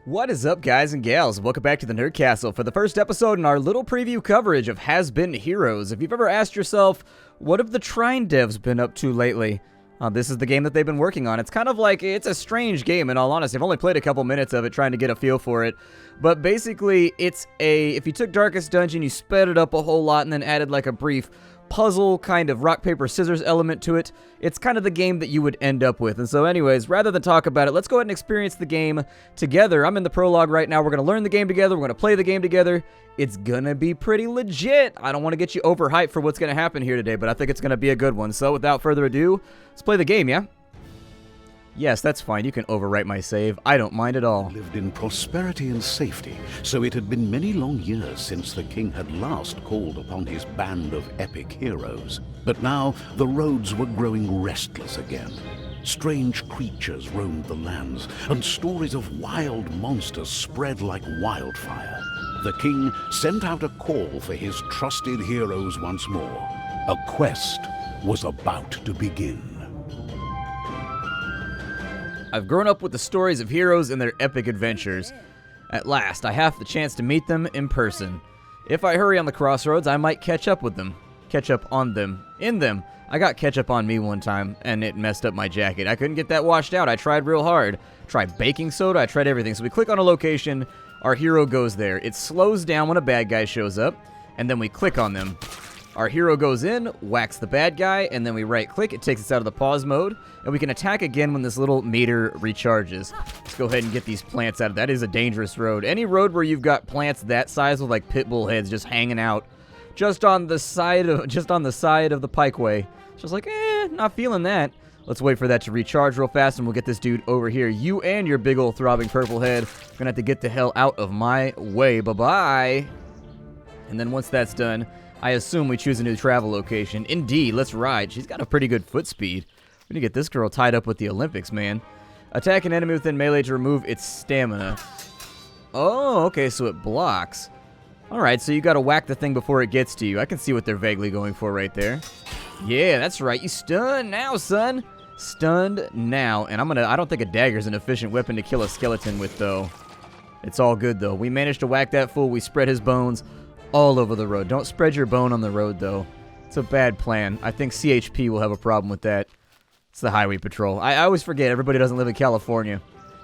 What is up, guys and gals? Welcome back to the Nerd Castle for the first episode in our little preview coverage of Has-Been Heroes. If you've ever asked yourself, what have the Trine devs been up to lately? This is the game that they've been working on. It's kind of like, it's a strange game in all honesty. I've only played a couple minutes of it trying to get a feel for it. But basically, it's if you took Darkest Dungeon, you sped it up a whole lot and then added like a brief puzzle kind of rock, paper, scissors element to it, it's kind of the game that you would end up with. And so anyways, rather than talk about it, let's go ahead and experience the game together. I'm in the prologue right now. We're going to learn the game together. We're going to play the game together. It's going to be pretty legit. I don't want to get you overhyped for what's going to happen here today, but I think it's going to be a good one. So without further ado, let's play the game, yeah? Yes, that's fine. You can overwrite my save. I don't mind at all. Lived in prosperity and safety, so it had been many long years since the king had last called upon his band of epic heroes. But now the roads were growing restless again. Strange creatures roamed the lands, and stories of wild monsters spread like wildfire. The king sent out a call for his trusted heroes once more. A quest was about to begin. I've grown up with the stories of heroes and their epic adventures. At last, I have the chance to meet them in person. If I hurry on the crossroads, I might catch up with them. Catch up on them. In them. I got ketchup on me one time, and it messed up my jacket. I couldn't get that washed out. I tried real hard. Tried baking soda. I tried everything. So we click on a location. Our hero goes there. It slows down when a bad guy shows up, and then we click on them. Our hero goes in, whacks the bad guy, and then we right-click. It takes us out of the pause mode, and we can attack again when this little meter recharges. Let's go ahead and get these plants out. That is a dangerous road. Any road where you've got plants that size with like pit bull heads just hanging out, just on the side of the pikeway. It's just like, not feeling that. Let's wait for that to recharge real fast, and we'll get this dude over here. You and your big old throbbing purple head are gonna have to get the hell out of my way. Bye-bye. And then once that's done, I assume we choose a new travel location. Indeed, let's ride. She's got a pretty good foot speed. We're gonna get this girl tied up with the Olympics, man. Attack an enemy within melee to remove its stamina. Oh, okay, so it blocks. Alright, so you gotta whack the thing before it gets to you. I can see what they're vaguely going for right there. Yeah, that's right. You stunned now, son. Stunned now. And I don't think a dagger's an efficient weapon to kill a skeleton with, though. It's all good, though. We managed to whack that fool. We spread his bones all over the road. Don't spread your bone on the road, though. It's a bad plan. I think CHP will have a problem with that. It's the highway patrol. I always forget everybody doesn't live in California.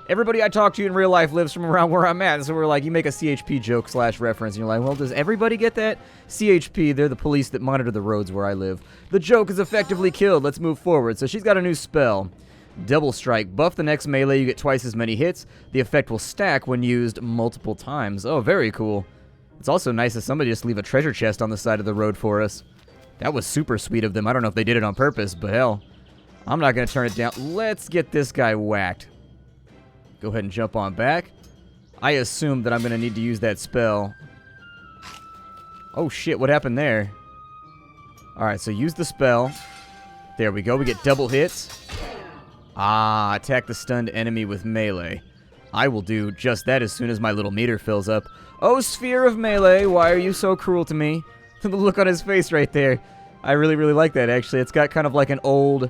Everybody I talk to in real life lives from around where I'm at. So we're like, you make a CHP joke / reference, and you're like, well, does everybody get that? CHP, they're the police that monitor the roads where I live. The joke is effectively killed. Let's move forward. So she's got a new spell. Double Strike. Buff the next melee. You get twice as many hits. The effect will stack when used multiple times. Oh, very cool. It's also nice that somebody just leave a treasure chest on the side of the road for us. That was super sweet of them. I don't know if they did it on purpose, but hell, I'm not going to turn it down. Let's get this guy whacked. Go ahead and jump on back. I assume that I'm going to need to use that spell. Oh shit, what happened there? Alright, so use the spell. There we go, we get double hits. Ah, attack the stunned enemy with melee. I will do just that as soon as my little meter fills up. Oh, Sphere of Melee, why are you so cruel to me? The look on his face right there. I really, really like that, actually. It's got kind of like an old,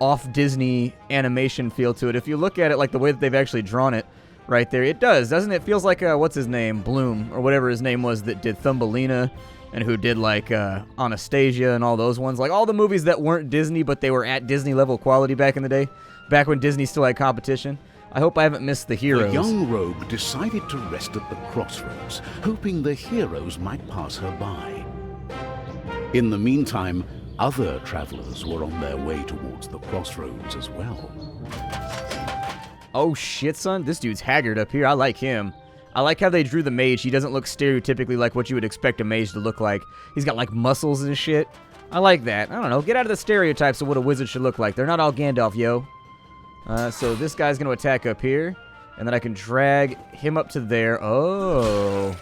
off-Disney animation feel to it. If you look at it like the way that they've actually drawn it right there, it does, doesn't it? It feels like, what's his name? Bloom, or whatever his name was that did Thumbelina, and who did, like, Anastasia and all those ones. Like, all the movies that weren't Disney, but they were at Disney-level quality back in the day. Back when Disney still had competition. I hope I haven't missed the heroes. The young rogue decided to rest at the crossroads, hoping the heroes might pass her by. In the meantime, other travelers were on their way towards the crossroads as well. Oh shit, son. This dude's haggard up here. I like him. I like how they drew the mage. He doesn't look stereotypically like what you would expect a mage to look like. He's got like muscles and shit. I like that. I don't know. Get out of the stereotypes of what a wizard should look like. They're not all Gandalf, yo. So this guy's going to attack up here, and then I can drag him up to there. Oh.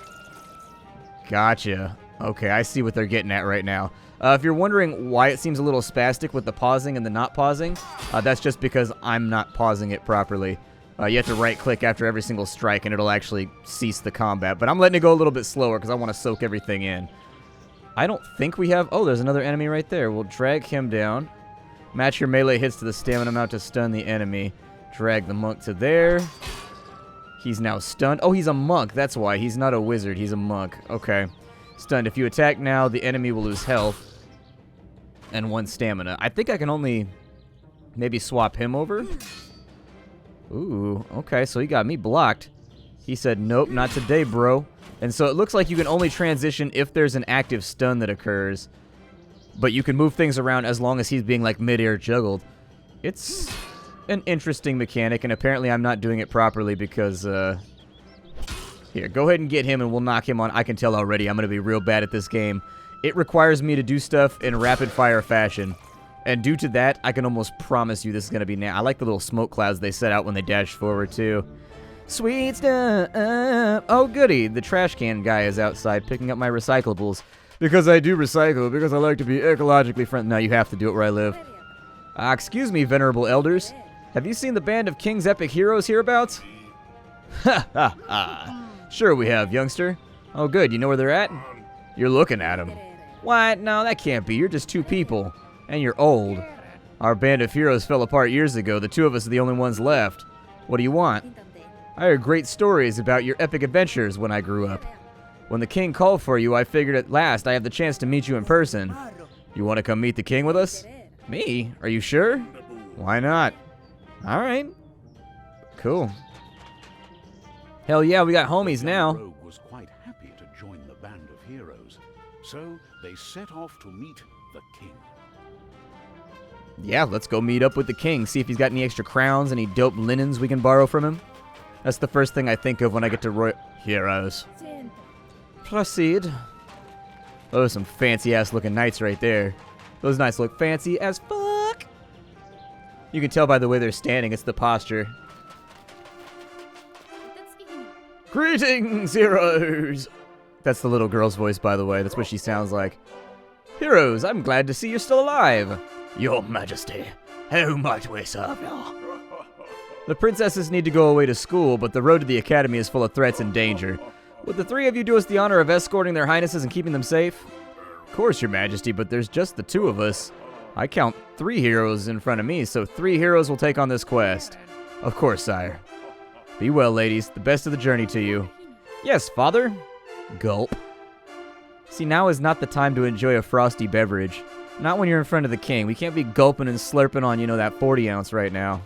Gotcha. Okay, I see what they're getting at right now. If you're wondering why it seems a little spastic with the pausing and the not pausing, that's just because I'm not pausing it properly. You have to right-click after every single strike, and it'll actually cease the combat. But I'm letting it go a little bit slower because I want to soak everything in. I don't think we have... Oh, there's another enemy right there. We'll drag him down. Match your melee hits to the stamina amount to stun the enemy. Drag the monk to there. He's now stunned. Oh, he's a monk. That's why. He's not a wizard. He's a monk. Okay. Stunned. If you attack now, the enemy will lose health and 1 stamina. I think I can only maybe swap him over. Ooh, okay. So he got me blocked. He said, nope, not today, bro. And so it looks like you can only transition if there's an active stun that occurs. But you can move things around as long as he's being, like, mid-air juggled. It's an interesting mechanic, and apparently I'm not doing it properly because, Here, go ahead and get him, and we'll knock him on. I can tell already I'm going to be real bad at this game. It requires me to do stuff in rapid-fire fashion. And due to that, I can almost promise you this is going to be I like the little smoke clouds they set out when they dash forward, too. Sweet stuff. Oh, goody. The trash can guy is outside picking up my recyclables. Because I do recycle, because I like to be ecologically friendly. No, you have to do it where I live. Excuse me, venerable elders. Have you seen the band of King's epic heroes hereabouts? Ha ha ha. Sure we have, youngster. Oh, good. You know where they're at? You're looking at them. What? No, that can't be. You're just 2 people. And you're old. Our band of heroes fell apart years ago. The 2 of us are the only ones left. What do you want? I heard great stories about your epic adventures when I grew up. When the king called for you, I figured at last I have the chance to meet you in person. You want to come meet the king with us? Me? Are you sure? Why not? All right. Cool. Hell yeah, we got homies now. The rogue was quite happy to join the band of heroes, so they set off to meet the king. Yeah, let's go meet up with the king, see if he's got any extra crowns, any dope linens we can borrow from him. That's the first thing I think of when I get to heroes. Proceed. Those are some fancy-ass looking knights right there. Those knights look fancy as fuck. You can tell by the way they're standing, it's the posture. Greetings, heroes! That's the little girl's voice, by the way. That's what she sounds like. Heroes, I'm glad to see you're still alive. Your Majesty, how might we serve you? The princesses need to go away to school, but the road to the academy is full of threats and danger. Would the 3 of you do us the honor of escorting their highnesses and keeping them safe? Of course, Your Majesty, but there's just the 2 of us. I count 3 heroes in front of me, so 3 heroes will take on this quest. Of course, sire. Be well, ladies. The best of the journey to you. Yes, father. Gulp. See, now is not the time to enjoy a frosty beverage. Not when you're in front of the king. We can't be gulping and slurping on, that 40 ounce right now.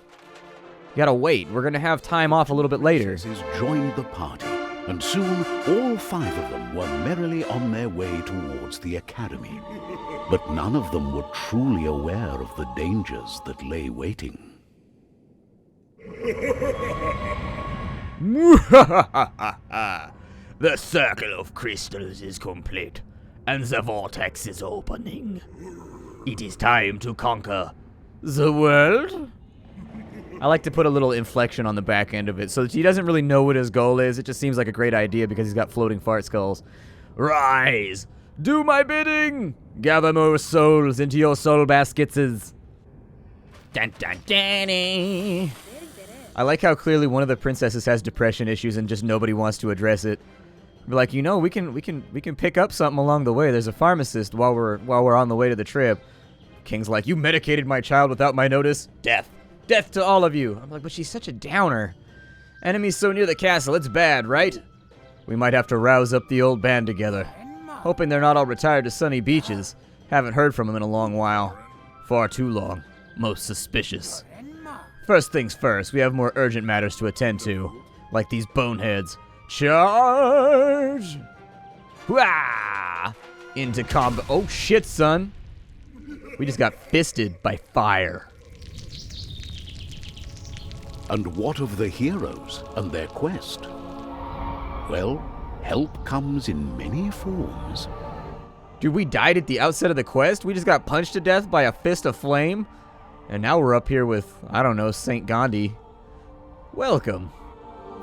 You gotta wait. We're gonna have time off a little bit later. Princesses joined the party, and soon all 5 of them were merrily on their way towards the academy. But none of them were truly aware of the dangers that lay waiting. The circle of crystals is complete, and the vortex is opening. It is time to conquer the world. I like to put a little inflection on the back end of it, so he doesn't really know what his goal is. It just seems like a great idea because he's got floating fart skulls. Rise! Do my bidding! Gather more souls into your soul baskets. Dun, dun, dun. I like how clearly one of the princesses has depression issues and just nobody wants to address it. Be like, we can pick up something along the way. There's a pharmacist while we're on the way to the trip. King's like, you medicated my child without my notice. Death. Death to all of you. I'm like, but she's such a downer. Enemies so near the castle, it's bad, right? We might have to rouse up the old band together. Hoping they're not all retired to sunny beaches. Haven't heard from them in a long while. Far too long. Most suspicious. First things first, we have more urgent matters to attend to. Like these boneheads. Charge! Hooah! Into combat. Oh shit, son. We just got fisted by fire. And what of the heroes and their quest? Well, help comes in many forms. Dude, we died at the outset of the quest? We just got punched to death by a fist of flame? And now we're up here with, I don't know, Saint Gandhi. Welcome.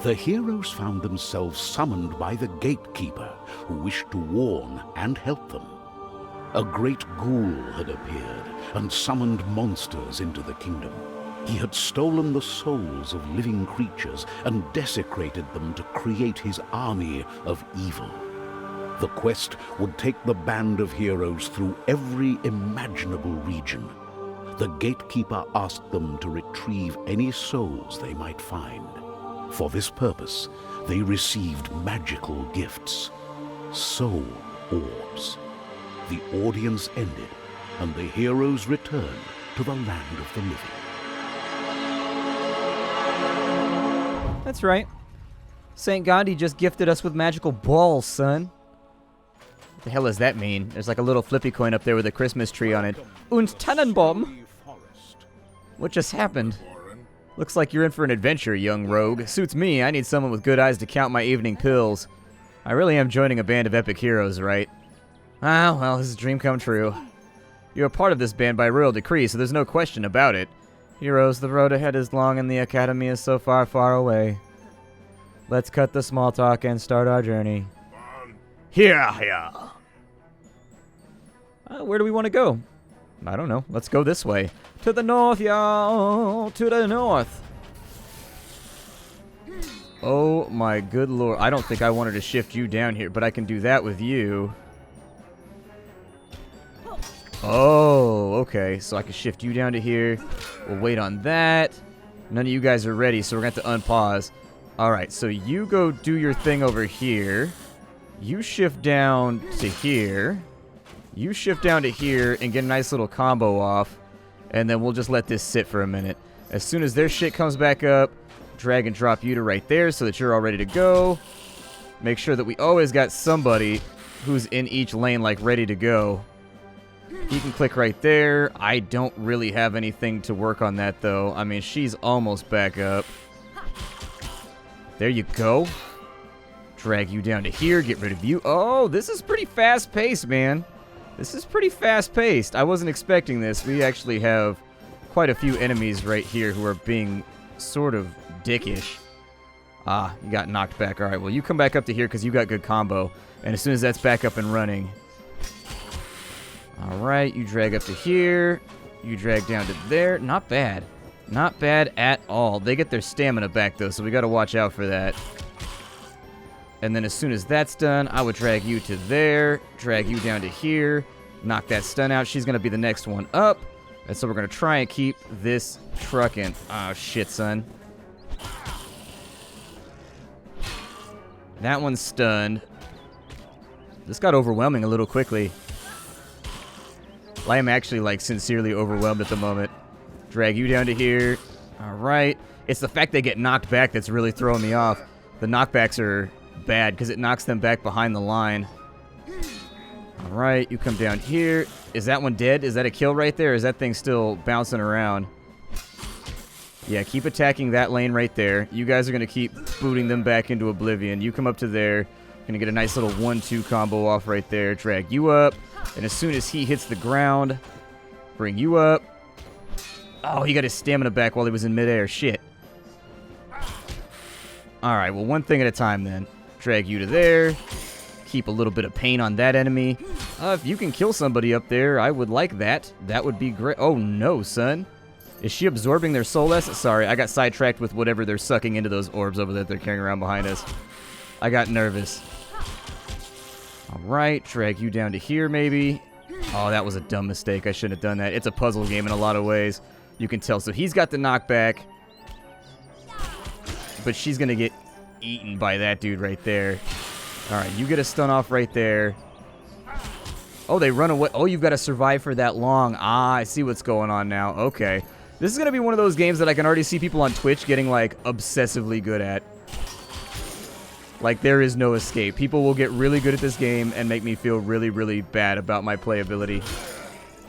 The heroes found themselves summoned by the gatekeeper, who wished to warn and help them. A great ghoul had appeared and summoned monsters into the kingdom. He had stolen the souls of living creatures and desecrated them to create his army of evil. The quest would take the band of heroes through every imaginable region. The gatekeeper asked them to retrieve any souls they might find. For this purpose, they received magical gifts, soul orbs. The audience ended, and the heroes returned to the land of the living. That's right. St. Gandhi just gifted us with magical balls, son. What the hell does that mean? There's like a little flippy coin up there with a Christmas tree on it. Und Tannenbaum. What just happened? Looks like you're in for an adventure, young rogue. Suits me. I need someone with good eyes to count my evening pills. I really am joining a band of epic heroes, right? Ah, well, this is a dream come true. You're a part of this band by royal decree, so there's no question about it. Heroes, the road ahead is long and the academy is so far, far away. Let's cut the small talk and start our journey. Here. Where do we want to go? I don't know. Let's go this way. To the north, y'all. To the north. Oh my good lord. I don't think I wanted to shift you down here, but I can do that with you. Oh, okay. So I can shift you down to here. We'll wait on that. None of you guys are ready, so we're going to have to unpause. Alright, so you go do your thing over here. You shift down to here. You shift down to here and get a nice little combo off. And then we'll just let this sit for a minute. As soon as their shit comes back up, drag and drop you to right there so that you're all ready to go. Make sure that we always got somebody who's in each lane, like, ready to go. You can click right there. I don't really have anything to work on that, though. I mean, she's almost back up. There you go. Drag you down to here. Get rid of you. Oh, this is pretty fast-paced, man. This is pretty fast-paced. I wasn't expecting this. We actually have quite a few enemies right here who are being sort of dickish. Ah, you got knocked back. All right, well, you come back up to here because you got good combo. And as soon as that's back up and running... All right, you drag up to here. You drag down to there. Not bad. Not bad at all. They get their stamina back, though, so we got to watch out for that. And then as soon as that's done, I would drag you to there, drag you down to here, knock that stun out. She's going to be the next one up. And so we're going to try and keep this trucking. Oh, shit, son. That one's stunned. This got overwhelming a little quickly. I am actually, like, sincerely overwhelmed at the moment. Drag you down to here. All right. It's the fact they get knocked back that's really throwing me off. The knockbacks are bad because it knocks them back behind the line. All right. You come down here. Is that one dead? Is that a kill right there? Or is that thing still bouncing around? Yeah, keep attacking that lane right there. You guys are going to keep booting them back into oblivion. You come up to there. Going to get a nice little 1-2 combo off right there. Drag you up. And as soon as he hits the ground, bring you up. Oh, he got his stamina back while he was in midair. Shit. Alright, well, one thing at a time then. Drag you to there. Keep a little bit of pain on that enemy. If you can kill somebody up there, I would like that. That would be great. Oh, no, son. Is she absorbing their soul essence? Sorry, I got sidetracked with whatever they're sucking into those orbs over there that they're carrying around behind us. I got nervous. Alright, drag you down to here, maybe. Oh, that was a dumb mistake. I shouldn't have done that. It's a puzzle game in a lot of ways. You can tell. So he's got the knockback. But she's going to get eaten by that dude right there. Alright, you get a stun off right there. Oh, they run away. Oh, you've got to survive for that long. Ah, I see what's going on now. Okay. This is going to be one of those games that I can already see people on Twitch getting, like, obsessively good at. Like, there is no escape. People will get really good at this game and make me feel really, really bad about my playability.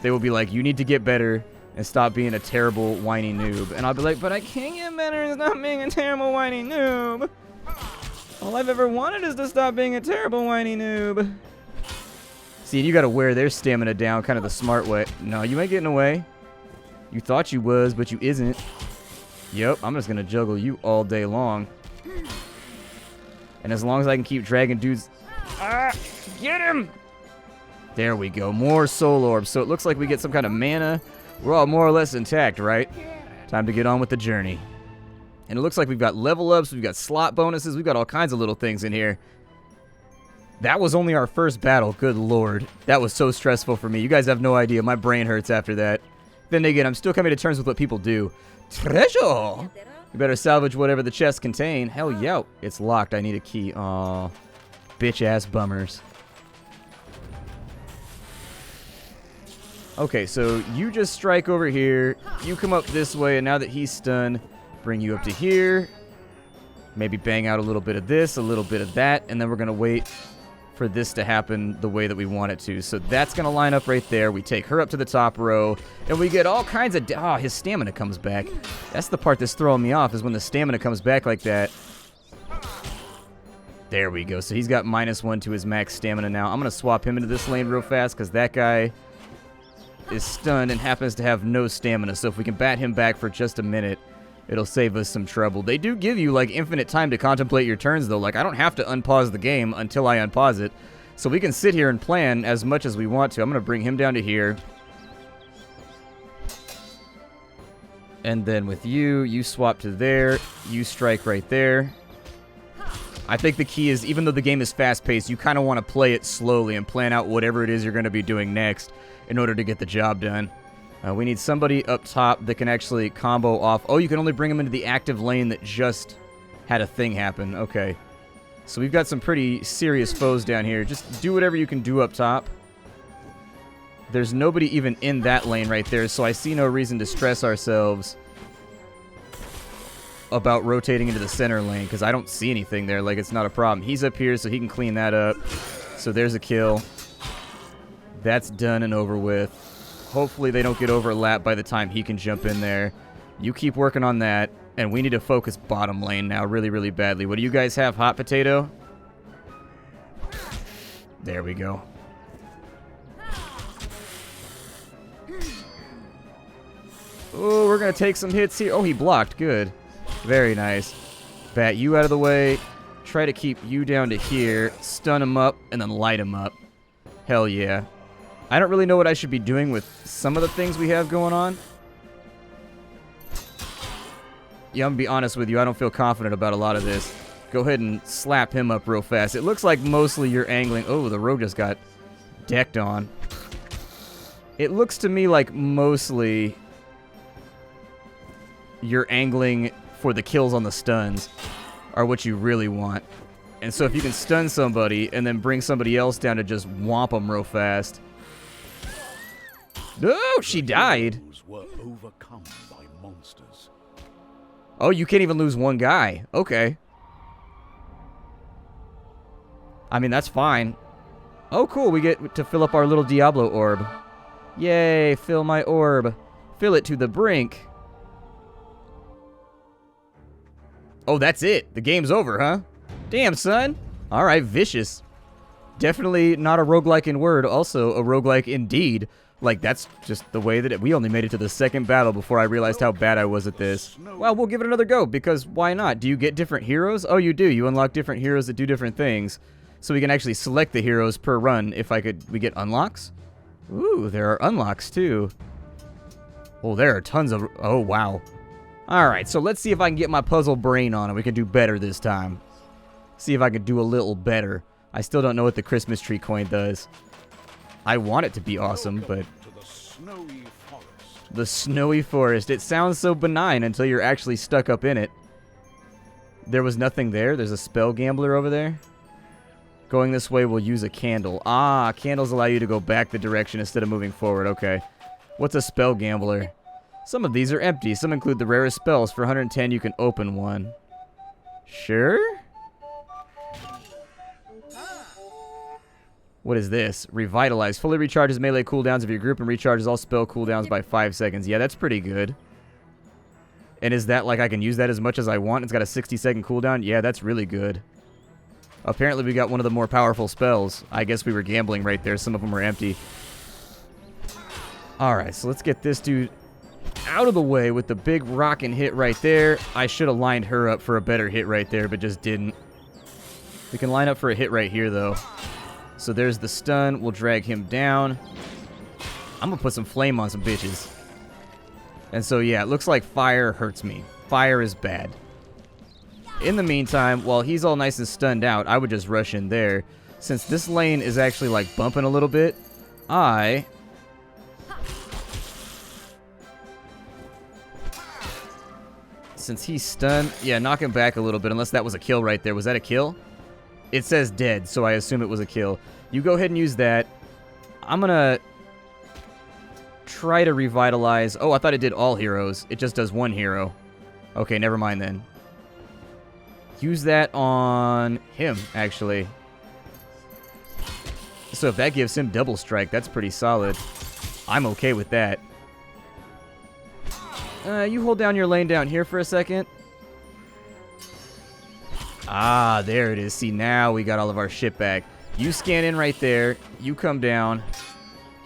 They will be like, you need to get better and stop being a terrible, whiny noob. And I'll be like, but I can't get better and stop being a terrible, whiny noob. All I've ever wanted is to stop being a terrible, whiny noob. See, you got to wear their stamina down kind of the smart way. No, you ain't getting away. You thought you was, but you isn't. Yep, I'm just going to juggle you all day long. And as long as I can keep dragging dudes... Ah! Get him! There we go. More soul orbs. So it looks like we get some kind of mana. We're all more or less intact, right? Time to get on with the journey. And it looks like we've got level ups. We've got slot bonuses. We've got all kinds of little things in here. That was only our first battle. Good lord. That was so stressful for me. You guys have no idea. My brain hurts after that. Then again, I'm still coming to terms with what people do. Treasure! We better salvage whatever the chests contain. Hell yeah. It's locked. I need a key. Aw. Bitch-ass bummers. Okay, so you just strike over here. You come up this way, and now that he's stunned, bring you up to here. Maybe bang out a little bit of this, a little bit of that, and then we're going to wait for this to happen the way that we want it to. So that's going to line up right there. We take her up to the top row, and we get all kinds of... Ah, his stamina comes back. That's the part that's throwing me off, is when the stamina comes back like that. There we go. So he's got -1 to his max stamina now. I'm going to swap him into this lane real fast, because that guy is stunned and happens to have no stamina. So if we can bat him back for just a minute, it'll save us some trouble. They do give you, like, infinite time to contemplate your turns, though. Like, I don't have to unpause the game until I unpause it. So we can sit here and plan as much as we want to. I'm going to bring him down to here. And then with you, you swap to there. You strike right there. I think the key is, even though the game is fast-paced, you kind of want to play it slowly and plan out whatever it is you're going to be doing next in order to get the job done. We need somebody up top that can actually combo off. Oh, you can only bring them into the active lane that just had a thing happen. Okay. So we've got some pretty serious foes down here. Just do whatever you can do up top. There's nobody even in that lane right there, so I see no reason to stress ourselves about rotating into the center lane, because I don't see anything there. Like, it's not a problem. He's up here, so he can clean that up. So there's a kill. That's done and over with. Hopefully they don't get overlapped by the time he can jump in there. You keep working on that, and we need to focus bottom lane now really, really badly. What do you guys have? Hot potato? There we go. Oh, we're going to take some hits here. Oh, he blocked. Good. Very nice. Bat you out of the way. Try to keep you down to here. Stun him up, and then light him up. Hell yeah. I don't really know what I should be doing with some of the things we have going on. Yeah, I'm going to be honest with you. I don't feel confident about a lot of this. Go ahead and slap him up real fast. It looks like mostly you're angling. Oh, the rogue just got decked on. It looks to me like mostly you're angling for the kills on the stuns are what you really want. And so if you can stun somebody and then bring somebody else down to just whomp them real fast. No, she died. Were overcome by monsters. Oh, you can't even lose one guy. Okay. I mean, that's fine. Oh, cool. We get to fill up our little Diablo orb. Yay, fill my orb. Fill it to the brink. Oh, that's it. The game's over, huh? Damn, son. All right, vicious. Definitely not a roguelike in word, also a roguelike in deed. Like, that's just the way that we only made it to the second battle before I realized how bad I was at this. Well, we'll give it another go, because why not? Do you get different heroes? Oh, you do. You unlock different heroes that do different things. So we can actually select the heroes per run. If I could, we get unlocks? Ooh, there are unlocks, too. Oh, there are tons of... Oh, wow. All right, so let's see if I can get my puzzle brain on, and we can do better this time. See if I can do a little better. I still don't know what the Christmas tree coin does. I want it to be awesome, but... The snowy forest. It sounds so benign until you're actually stuck up in it. There was nothing there. There's a spell gambler over there. Going this way, we'll use a candle. Ah, candles allow you to go back the direction instead of moving forward. Okay. What's a spell gambler? Some of these are empty. Some include the rarest spells. For 110, you can open one. Sure? What is this? Revitalize. Fully recharges melee cooldowns of your group and recharges all spell cooldowns by 5 seconds. Yeah, that's pretty good. And is that like I can use that as much as I want? It's got a 60-second cooldown? Yeah, that's really good. Apparently we got one of the more powerful spells. I guess we were gambling right there. Some of them were empty. Alright, so let's get this dude out of the way with the big rockin' hit right there. I should have lined her up for a better hit right there, but just didn't. We can line up for a hit right here, though. So there's the stun. We'll drag him down. I'm going to put some flame on some bitches. And so, yeah, it looks like fire hurts me. Fire is bad. In the meantime, while he's all nice and stunned out, I would just rush in there. Since this lane is actually, like, bumping a little bit, I... Since he's stunned, yeah, knock him back a little bit, unless that was a kill right there. Was that a kill? It says dead, so I assume it was a kill. You go ahead and use that. I'm gonna try to revitalize. Oh, I thought it did all heroes. It just does one hero. Okay, never mind then. Use that on him, actually. So if that gives him double strike, that's pretty solid. I'm okay with that. You hold down your lane down here for a second. Ah, there it is. See, now we got all of our shit back. You scan in right there. You come down.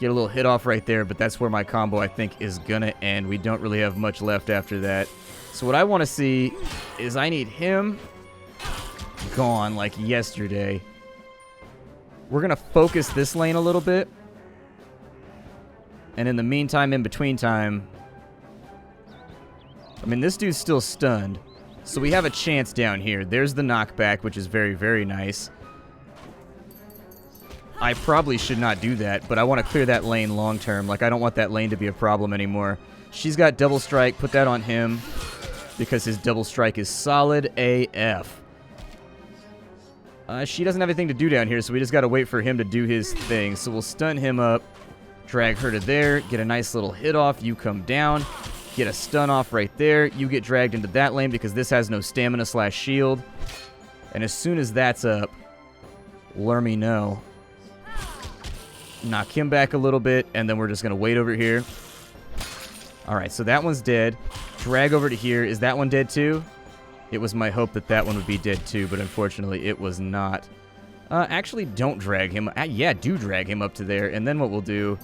Get a little hit off right there, but that's where my combo, I think, is gonna end. We don't really have much left after that. So what I want to see is I need him gone like yesterday. We're gonna focus this lane a little bit. And in the meantime, in between time, I mean, this dude's still stunned. So we have a chance down here. There's the knockback, which is very, very nice. I probably should not do that, but I want to clear that lane long term. Like, I don't want that lane to be a problem anymore. She's got double strike. Put that on him because his double strike is solid AF. She doesn't have anything to do down here, so we just got to wait for him to do his thing. So we'll stun him up, drag her to there, get a nice little hit off. You come down, get a stun off right there. You get dragged into that lane because this has no stamina / shield. And as soon as that's up, let me know. Knock him back a little bit, and then we're just going to wait over here. All right, so that one's dead. Drag over to here. Is that one dead too? It was my hope that that one would be dead too, but unfortunately it was not. Actually, don't drag him. Yeah, do drag him up to there, and then what we'll do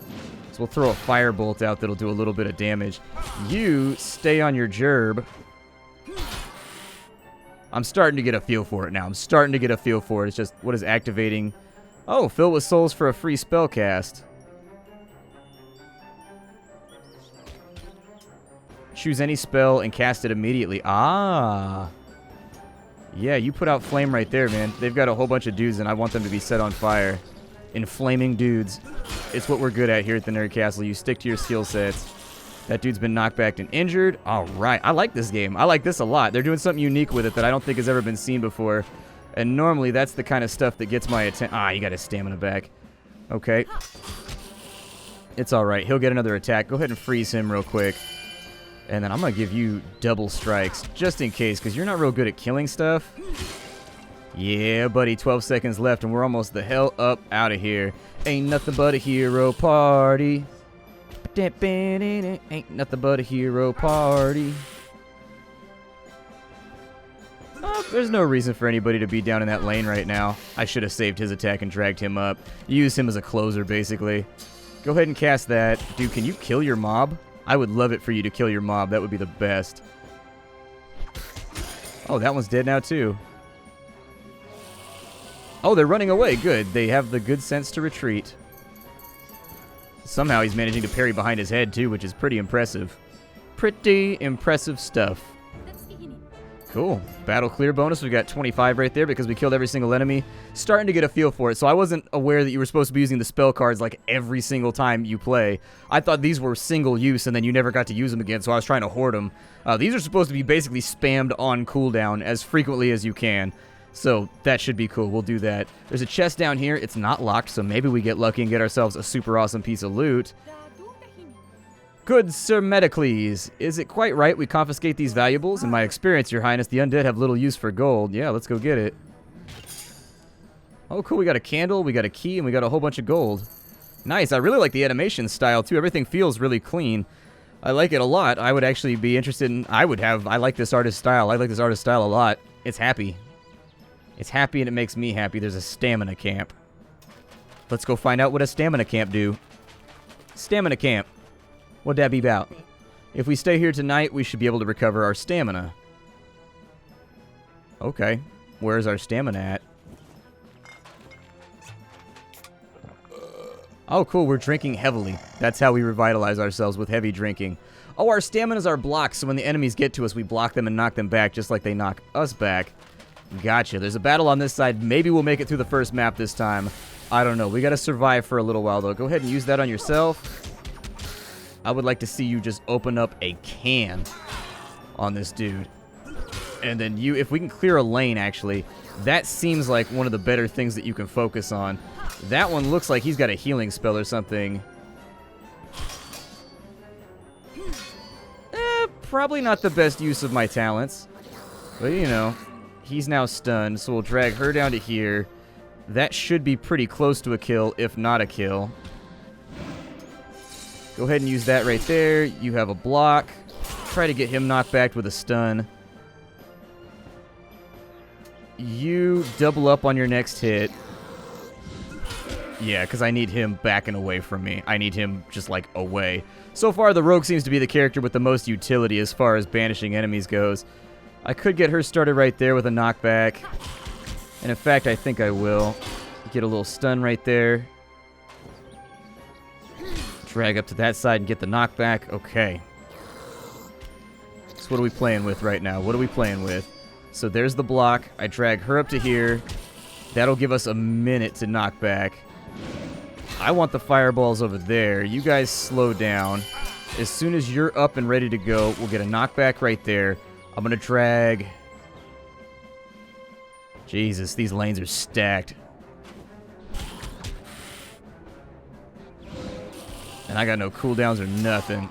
is we'll throw a firebolt out that'll do a little bit of damage. You stay on your gerb. I'm starting to get a feel for it now. It's just, what is activating? Oh, fill with souls for a free spell cast. Choose any spell and cast it immediately. Ah. Yeah, you put out flame right there, man. They've got a whole bunch of dudes, and I want them to be set on fire. Inflaming dudes. It's what we're good at here at the Nerd Castle. You stick to your skill sets. That dude's been knocked back and injured. All right. I like this game. I like this a lot. They're doing something unique with it that I don't think has ever been seen before. And normally, that's the kind of stuff that gets my attention. Ah, you got his stamina back. Okay. It's all right. He'll get another attack. Go ahead and freeze him real quick. And then I'm going to give you double strikes, just in case, because you're not real good at killing stuff. Yeah, buddy, 12 seconds left, and we're almost the hell up out of here. Ain't nothing but a hero party. Ain't nothing but a hero party. Oh, there's no reason for anybody to be down in that lane right now. I should have saved his attack and dragged him up. Use him as a closer, basically. Go ahead and cast that. Dude, can you kill your mob? I would love it for you to kill your mob. That would be the best. Oh, that one's dead now, too. Oh, they're running away. Good. They have the good sense to retreat. Somehow he's managing to parry behind his head, too, which is pretty impressive. Pretty impressive stuff. Cool. Battle clear bonus. We got 25 right there because we killed every single enemy. Starting to get a feel for it. So I wasn't aware that you were supposed to be using the spell cards like every single time you play. I thought these were single use and then you never got to use them again, so I was trying to hoard them. These are supposed to be basically spammed on cooldown as frequently as you can. So that should be cool. We'll do that. There's a chest down here. It's not locked, so maybe we get lucky and get ourselves a super awesome piece of loot. Good Sir Medicles, is it quite right we confiscate these valuables? In my experience, Your Highness, the undead have little use for gold. Yeah, let's go get it. Oh, cool, we got a candle, we got a key, and we got a whole bunch of gold. Nice, I really like the animation style, too. Everything feels really clean. I like it a lot. I would actually be interested in... I like this artist style. I like this artist style a lot. It's happy. It's happy and it makes me happy. There's a stamina camp. Let's go find out what a stamina camp do. Stamina camp. What'd that be about? If we stay here tonight, we should be able to recover our stamina. Okay. Where's our stamina at? Oh, cool. We're drinking heavily. That's how we revitalize ourselves, with heavy drinking. Oh, our stamina's are blocked, so when the enemies get to us, we block them and knock them back, just like they knock us back. Gotcha. There's a battle on this side. Maybe we'll make it through the first map this time. I don't know. We gotta survive for a little while, though. Go ahead and use that on yourself. I would like to see you just open up a can on this dude. And then you, if we can clear a lane, actually, that seems like one of the better things that you can focus on. That one looks like he's got a healing spell or something. Probably not the best use of my talents. But, you know, he's now stunned, so we'll drag her down to here. That should be pretty close to a kill, if not a kill. Go ahead and use that right there. You have a block. Try to get him knocked back with a stun. You double up on your next hit. Yeah, because I need him backing away from me. I need him just, like, away. So far, the rogue seems to be the character with the most utility as far as banishing enemies goes. I could get her started right there with a knockback. And in fact, I think I will. Get a little stun right there. Drag up to that side and get the knockback. Okay. So what are we playing with right now? What are we playing with? So there's the block. I drag her up to here. That'll give us a minute to knock back. I want the fireballs over there. You guys slow down. As soon as you're up and ready to go, we'll get a knockback right there. I'm going to drag... Jesus, these lanes are stacked. And I got no cooldowns or nothing.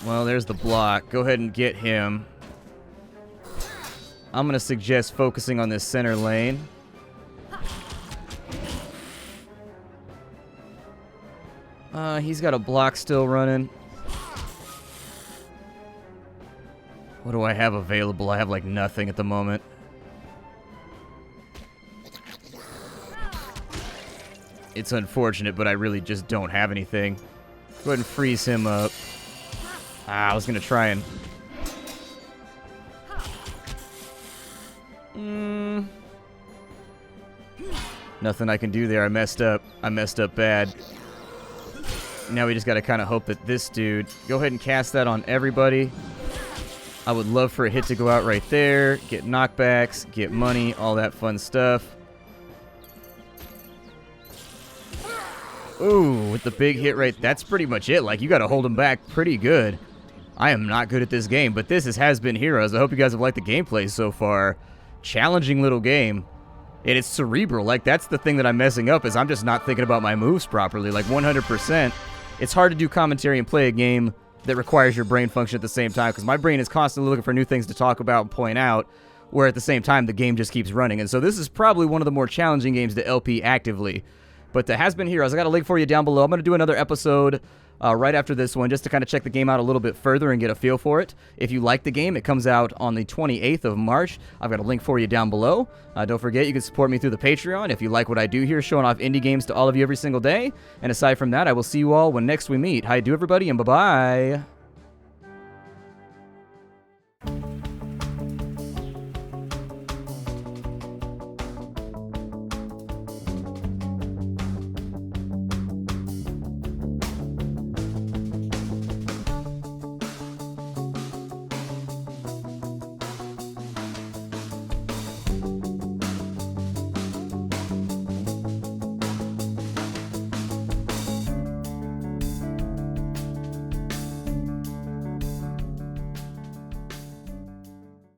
Well, there's the block. Go ahead and get him. I'm going to suggest focusing on this center lane. He's got a block still running. What do I have available? I have, like, nothing at the moment. It's unfortunate, but I really just don't have anything. Go ahead and freeze him up. I was going to try and... Nothing I can do there. I messed up. I messed up bad. Now we just got to kind of hope that this dude... Go ahead and cast that on everybody. I would love for a hit to go out right there. Get knockbacks, get money, all that fun stuff. Ooh, with the big hit right... That's pretty much it. Like, you got to hold him back pretty good. I am not good at this game, but this has been Heroes. I hope you guys have liked the gameplay so far. Challenging little game. And it's cerebral. Like, that's the thing that I'm messing up, is I'm just not thinking about my moves properly. Like, 100%. It's hard to do commentary and play a game that requires your brain function at the same time, because my brain is constantly looking for new things to talk about and point out, where at the same time the game just keeps running. And so this is probably one of the more challenging games to LP actively. But the Has Been Heroes, I got a link for you down below. I'm going to do another episode right after this one, just to kind of check the game out a little bit further and get a feel for it. If you like the game, it comes out on the 28th of March. I've got a link for you down below. Don't forget, you can support me through the Patreon if you like what I do here, showing off indie games to all of you every single day. And aside from that, I will see you all when next we meet. Hi, do everybody, and bye-bye.